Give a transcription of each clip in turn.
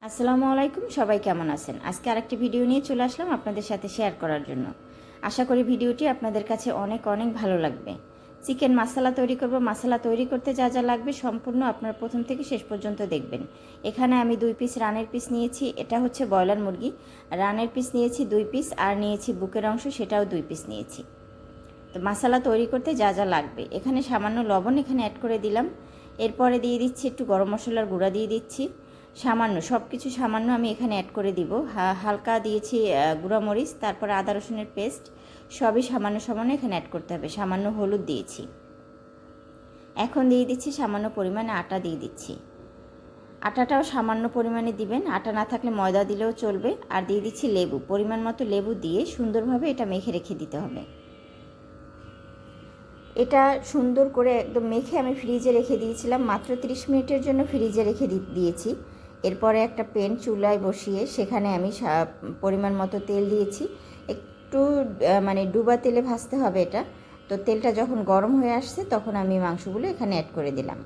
আসসালামু আলাইকুম, সবাই কেমন আছেন? আজকে আরেকটি ভিডিও নিয়ে চলে আসলাম আপনাদের সাথে শেয়ার করার জন্য। আশা করি ভিডিওটি আপনাদের কাছে অনেক অনেক ভালো লাগবে। চিকেন মশলা তৈরি করব। মশলা তৈরি করতে যা যা লাগবে সম্পূর্ণ আপনারা প্রথম থেকে শেষ পর্যন্ত দেখবেন। এখানে আমি 2 পিস রানের পিস নিয়েছি, এটা হচ্ছে ব্রয়লার মুরগি। রানের পিস নিয়েছি 2 পিস, আর নিয়েছি বুকের অংশ, সেটাও 2 পিস নিয়েছি। তো মশলা তৈরি করতে যা যা লাগবে, এখানে সামান্য লবণ এখানে অ্যাড করে দিলাম। এরপরে দিয়ে দিচ্ছি একটু গরম মশলার গুঁড়া দিয়ে দিচ্ছি সামান্য, সব কিছু সামান্য আমি এখানে অ্যাড করে দিব। হালকা দিয়েছি গুঁড়া মরিচ, তারপরে আদা রসুনের পেস্ট, সবই সামান্য সামান্য এখানে অ্যাড করতে হবে। সামান্য হলুদ দিয়েছি। এখন দিয়ে দিচ্ছি সামান্য পরিমাণে আটা দিয়ে দিচ্ছি। আটাটাও সামান্য পরিমাণে দিবেন, আটা না থাকলে ময়দা দিলেও চলবে। আর দিয়ে দিচ্ছি লেবু, পরিমাণ মতো লেবু দিয়ে সুন্দরভাবে এটা মেখে রেখে দিতে হবে। এটা সুন্দর করে একদম মেখে আমি ফ্রিজে রেখে দিয়েছিলাম, মাত্র 30 মিনিটের জন্য ফ্রিজে রেখে দিয়েছি। এরপরে একটা প্যান চুলায় বসিয়ে সেখানে আমি পরিমাণ মতো তেল দিয়েছি। একটু মানে ডুবা তেলে ভাজতে হবে এটা। তো তেলটা যখন গরম হয়ে আসছে তখন আমি মাংসগুলো এখানে অ্যাড করে দিলাম।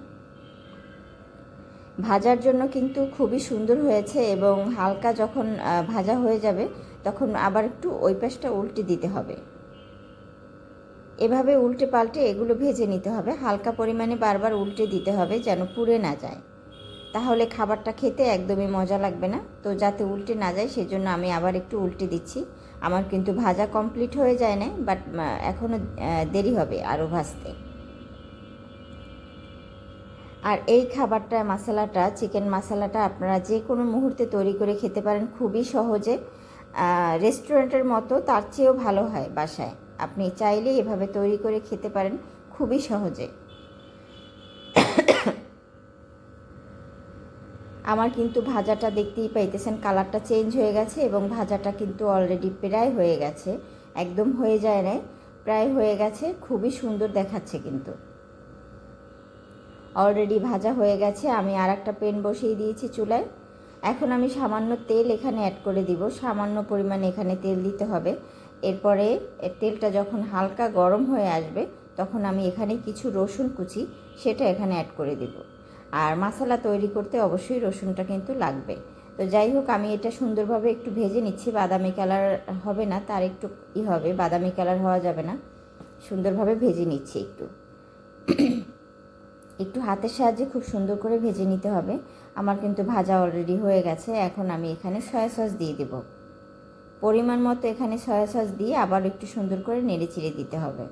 ভাজার জন্য কিন্তু খুবই সুন্দর হয়েছে, এবং হালকা যখন ভাজা হয়ে যাবে তখন আবার একটু ওই পাশটা উল্টে দিতে হবে। এভাবে উল্টে পাল্টে এগুলো ভেজে নিতে হবে। হালকা পরিমাণে বারবার উল্টে দিতে হবে যেন পুড়ে না যায়, তাহলে খাবারটা খেতে একদমই মজা লাগবে না। তো যাতে উল্টে না যায় সেজন্য আমি আবার একটু উল্টে দিচ্ছি। আমার কিন্তু ভাজা কমপ্লিট হয়ে যায় না, বাট এখনও দেরি হবে আরও ভাজতে। আর এই খাবারটা মশলাটা, চিকেন মশলাটা আপনারা যে কোনো মুহূর্তে তৈরি করে খেতে পারেন খুবই সহজে। রেস্টুরেন্টের মতো তার চেয়েও ভালো হয় বাসায়। আপনি চাইলে এভাবে তৈরি করে খেতে পারেন খুবই সহজে। আমার কিন্তু ভাজাটা দেখতেই পাইতেছেন কালারটা চেঞ্জ হয়ে গেছে, এবং ভাজাটা কিন্তু অলরেডি প্রায় হয়ে গেছে, একদম হয়ে যায় না, প্রায় হয়ে গেছে। খুবই সুন্দর দেখাচ্ছে কিন্তু। অলরেডি ভাজা হয়ে গেছে। আমি আর একটা প্যান বসিয়ে দিয়েছি চুলায়। এখন আমি সামান্য তেল এখানে অ্যাড করে দিব, সামান্য পরিমাণে এখানে তেল দিতে হবে। এরপরে তেলটা যখন হালকা গরম হয়ে আসবে তখন আমি এখানে কিছু রসুন কুচি সেটা এখানে অ্যাড করে দেব। আর মশলা তৈরি করতে অবশ্যই রসুনটা কিন্তু লাগবে। তো যাই হোক, আমি এটা সুন্দরভাবে একটু ভেজে নিচ্ছি। বাদামি কালার হবে না, তার একটু হবে, বাদামি কালার হওয়া যাবে না। সুন্দরভাবে ভেজে নিচ্ছি একটু হাতের সাহায্যে খুব সুন্দর করে ভেজে নিতে হবে। আমার কিন্তু ভাজা অলরেডি হয়ে গেছে। এখন আমি এখানে সয়া সস দিয়ে দেব, পরিমাণ মতো এখানে সয়া সস দিয়ে আবার একটু সুন্দর করে নেড়ে চিড়ে দিতে হবে।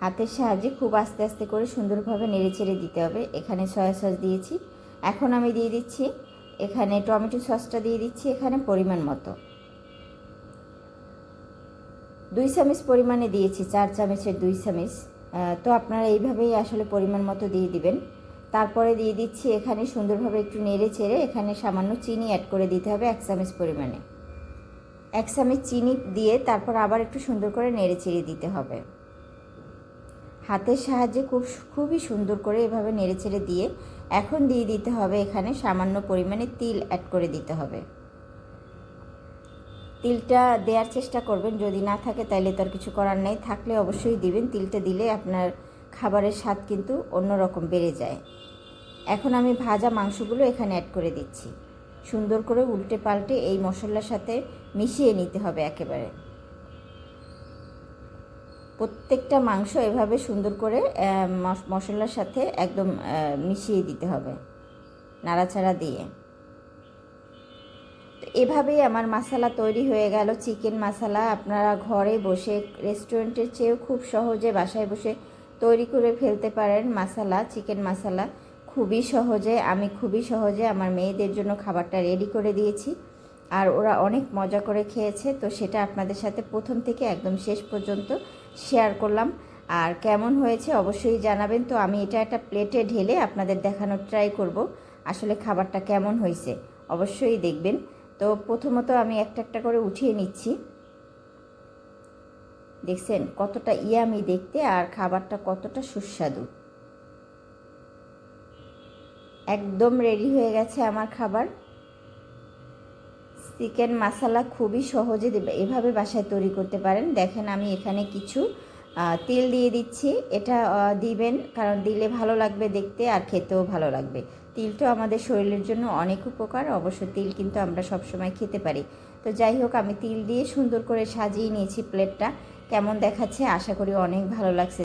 হাতের সাহায্যে খুব আস্তে আস্তে করে সুন্দরভাবে নেড়ে চেড়ে দিতে হবে। এখানে সয়া সস দিয়েছি। এখন আমি দিয়ে দিচ্ছি এখানে টমেটো সসটা দিয়ে দিচ্ছি এখানে পরিমাণ মতো। 2 চামচ পরিমাণে দিয়েছি, 4 চামচের 2 চামচ। তো আপনারা এইভাবেই আসলে পরিমাণ মতো দিয়ে দিবেন। তারপরে দিয়ে দিচ্ছি এখানে সুন্দরভাবে একটু নেড়ে চেড়ে এখানে সামান্য চিনি অ্যাড করে দিতে হবে 1 চামচ পরিমাণে। 1 চামচ চিনি দিয়ে তারপর আবার একটু সুন্দর করে নেড়ে চেড়ে দিতে হবে। হাতের সাহায্যে খুবই সুন্দর করে এভাবে নেড়ে চেড়ে দিয়ে এখন দিয়ে দিতে হবে এখানে সামান্য পরিমাণে তিল অ্যাড করে দিতে হবে। তিলটা দেওয়ার চেষ্টা করবেন, যদি না থাকে তাইলে তার কিছু করার নেই, থাকলে অবশ্যই দিবেন। তিলটা দিলে আপনার খাবারের স্বাদ কিন্তু অন্যরকম বেড়ে যায়। এখন আমি ভাজা মাংসগুলো এখানে অ্যাড করে দিচ্ছি। সুন্দর করে উল্টে পাল্টে এই মশলার সাথে মিশিয়ে নিতে হবে একেবারে। প্রত্যেকটা মাংস এভাবে সুন্দর করে মশলার সাথে একদম মিশিয়ে দিতে হবে নাড়াচাড়া দিয়ে। তো এভাবেই আমার মশলা তৈরি হয়ে গেল, চিকেন মশলা। আপনারা ঘরে বসে রেস্টুরেন্টের চেয়েও খুব সহজে বাসায় বসে তৈরি করে ফেলতে পারেন মশলা, চিকেন মশলা খুবই সহজে। আমি খুবই সহজে আমার মেয়েদের জন্য খাবারটা রেডি করে দিয়েছি, আর ওরা অনেক মজা করে খেয়েছে। তো সেটা আপনাদের সাথে প্রথম থেকে একদম শেষ পর্যন্ত শেয়ার করলাম। আর কেমন হয়েছে অবশ্যই জানাবেন। তো আমি এটা একটা প্লেটে ঢেলে আপনাদের দেখানোর ট্রাই করব আসলে খাবারটা কেমন হয়েছে, অবশ্যই দেখবেন। তো প্রথমত আমি একটা একটা করে উঠিয়ে নিচ্ছি। দেখছেন কতটা ইয়ামি দেখতে, আর খাবারটা কতটা সুস্বাদু। একদম রেডি হয়ে গেছে আমার খাবার। চিকেন মশলা খুবই সহজে এভাবে বাসায় তৈরি করতে পারেন। দেখেন আমি এখানে কিছু তেল দিয়ে দিচ্ছি। এটা দিবেন কারণ দিলে ভালো লাগবে দেখতে আর খেতেও ভালো লাগবে। তিল তো আমাদের শরীরের জন্য অনেক উপকার। অবশ্য তিল কিন্তু আমরা সবসময় খেতে পারি। তো যাই হোক, আমি তিল দিয়ে সুন্দর করে সাজিয়ে নিয়েছি প্লেটটা। কেমন দেখাচ্ছে আশা করি অনেক ভালো লাগছে।